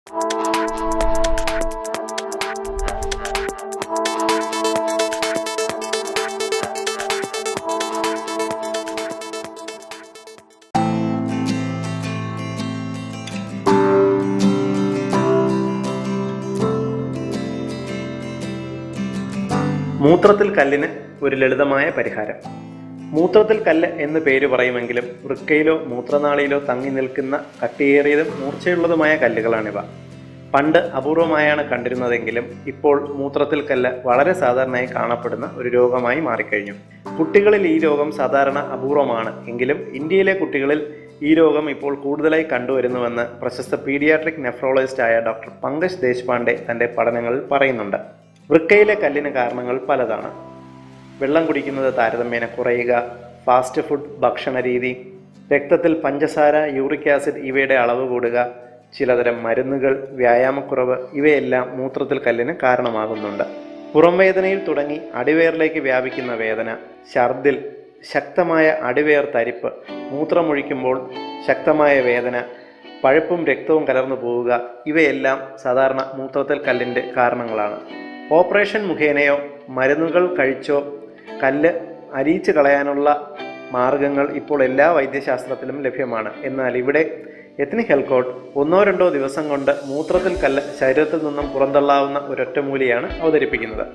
മൂത്രത്തിൽ കല്ലിന് ഒരു ലളിതമായ പരിഹാരം. മൂത്രത്തിൽ കല്ല് എന്ന് പേര് പറയുമെങ്കിലും വൃക്കയിലോ മൂത്രനാളിയിലോ തങ്ങി നിൽക്കുന്ന കട്ടിയേറിയതും മൂർച്ചയുള്ളതുമായ കല്ലുകളാണിവ. പണ്ട് അപൂർവമായാണ് കണ്ടിരുന്നതെങ്കിലും ഇപ്പോൾ മൂത്രത്തിൽ കല്ല് വളരെ സാധാരണയായി കാണപ്പെടുന്ന ഒരു രോഗമായി മാറിക്കഴിഞ്ഞു. കുട്ടികളിൽ ഈ രോഗം സാധാരണ അപൂർവമാണ് എങ്കിലും ഇന്ത്യയിലെ കുട്ടികളിൽ ഈ രോഗം ഇപ്പോൾ കൂടുതലായി കണ്ടുവരുന്നുവെന്ന് പ്രശസ്ത പീഡിയാട്രിക് നെഫ്രോളജിസ്റ്റായ ഡോക്ടർ പങ്കജ് ദേശ്പാണ്ഡെ തൻ്റെ പഠനങ്ങളിൽ പറയുന്നുണ്ട്. വൃക്കയിലെ കല്ലിന് കാരണങ്ങൾ പലതാണ്. വെള്ളം കുടിക്കുന്നത് താരതമ്യേന കുറയുക, ഫാസ്റ്റ് ഫുഡ് ഭക്ഷണ രീതി, രക്തത്തിൽ പഞ്ചസാര, യൂറിക് ആസിഡ് ഇവയുടെ അളവ് കൂടുക, ചിലതരം മരുന്നുകൾ, വ്യായാമക്കുറവ് ഇവയെല്ലാം മൂത്രത്തിൽ കല്ലിന് കാരണമാകുന്നുണ്ട്. പുറംവേദനയിൽ തുടങ്ങി അടിവയറിലേക്ക് വ്യാപിക്കുന്ന വേദന, ഛർദിൽ, ശക്തമായ അടിവയർ തരിപ്പ്, മൂത്രമൊഴിക്കുമ്പോൾ ശക്തമായ വേദന, പഴുപ്പും രക്തവും കലർന്നു പോവുക ഇവയെല്ലാം സാധാരണ മൂത്രത്തിൽ കല്ലിൻ്റെ കാരണങ്ങളാണ്. ഓപ്പറേഷൻ മുഖേനയോ മരുന്നുകൾ കഴിച്ചോ കല്ല് അരിയിച്ച് കളയാനുള്ള മാർഗങ്ങൾ ഇപ്പോൾ എല്ലാ വൈദ്യശാസ്ത്രത്തിലും ലഭ്യമാണ്. എന്നാൽ ഇവിടെ എത്നിക് ഹെൽത്ത് കോഡ് 1-2 ദിവസം കൊണ്ട് മൂത്രത്തിൽ കല്ല് ശരീരത്തിൽ നിന്നും പുറന്തള്ളാവുന്ന ഒരൊറ്റമൂലിയാണ് അവതരിപ്പിക്കുന്നത്.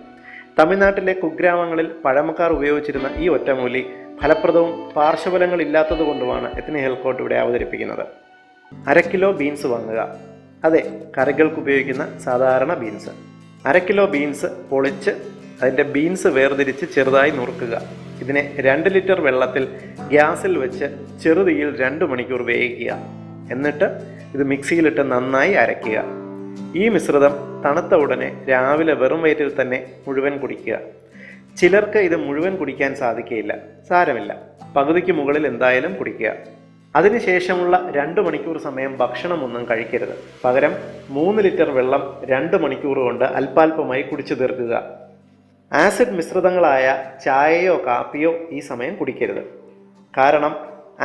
തമിഴ്നാട്ടിലെ കുഗ്രാമങ്ങളിൽ പഴമക്കാർ ഉപയോഗിച്ചിരുന്ന ഈ ഒറ്റമൂലി ഫലപ്രദവും പാർശ്വഫലങ്ങൾ ഇല്ലാത്തതുകൊണ്ടുമാണ് എത്നിക് ഹെൽത്ത് കോഡ് ഇവിടെ അവതരിപ്പിക്കുന്നത്. 1/2 കിലോ ബീൻസ് വാങ്ങുക. അതെ, കറികൾക്ക് ഉപയോഗിക്കുന്ന സാധാരണ ബീൻസ്. 1/2 കിലോ ബീൻസ് പൊളിച്ച് അതിൻ്റെ ബീൻസ് വേർതിരിച്ച് ചെറുതായി നുറുക്കുക. ഇതിനെ 2 ലിറ്റർ വെള്ളത്തിൽ ഗ്യാസിൽ വെച്ച് ചെറുതീയിൽ 2 മണിക്കൂർ വേവിക്കുക. എന്നിട്ട് ഇത് മിക്സിയിലിട്ട് നന്നായി അരയ്ക്കുക. ഈ മിശ്രിതം തണുത്ത ഉടനെ രാവിലെ വെറും വയറ്റിൽ തന്നെ മുഴുവൻ കുടിക്കുക. ചിലർക്ക് ഇത് മുഴുവൻ കുടിക്കാൻ സാധിക്കുകയില്ല. സാരമില്ല, പകുതിക്ക് മുകളിൽ എന്തായാലും കുടിക്കുക. അതിനുശേഷമുള്ള 2 മണിക്കൂർ സമയം ഭക്ഷണമൊന്നും കഴിക്കരുത്. പകരം 3 ലിറ്റർ വെള്ളം 2 മണിക്കൂർ കൊണ്ട് അല്പാൽപമായി കുടിച്ചു തീർക്കുക. ആസിഡ് മിശ്രിതങ്ങളായ ചായയോ കാപ്പിയോ ഈ സമയം കുടിക്കരുത്. കാരണം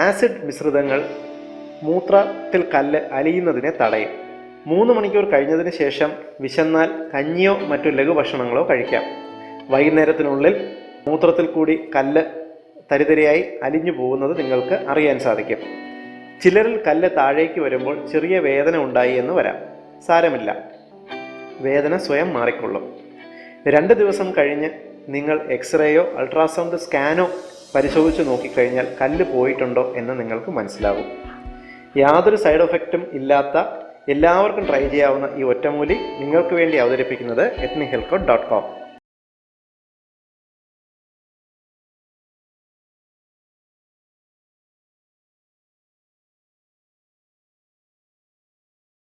ആസിഡ് മിശ്രിതങ്ങൾ മൂത്രത്തിൽ കല്ല് അലിയുന്നതിനെ തടയും. 3 മണിക്കൂർ കഴിഞ്ഞതിന് ശേഷം വിശന്നാൽ കഞ്ഞിയോ മറ്റു ലഘുഭക്ഷണങ്ങളോ കഴിക്കാം. വൈകുന്നേരത്തിനുള്ളിൽ മൂത്രത്തിൽ കൂടി കല്ല് തരിതരിയായി അലിഞ്ഞു പോകുന്നത് നിങ്ങൾക്ക് അറിയാൻ സാധിക്കും. ചിലരിൽ കല്ല് താഴേക്ക് വരുമ്പോൾ ചെറിയ വേദന ഉണ്ടായി എന്ന് വരാം. സാരമില്ല, വേദന സ്വയം മാറിക്കൊള്ളും. 2 ദിവസം കഴിഞ്ഞ് നിങ്ങൾ എക്സ്റേയോ അൾട്രാസൗണ്ട് സ്കാനോ പരിശോധിച്ച് നോക്കിക്കഴിഞ്ഞാൽ കല്ല് പോയിട്ടുണ്ടോ എന്ന് നിങ്ങൾക്ക് മനസ്സിലാകും. യാതൊരു സൈഡ് എഫക്റ്റും ഇല്ലാത്ത എല്ലാവർക്കും ട്രൈ ചെയ്യാവുന്ന ഈ ഒറ്റമൂലി നിങ്ങൾക്ക് വേണ്ടി അവതരിപ്പിക്കുന്നത് ethnichealthcode.com.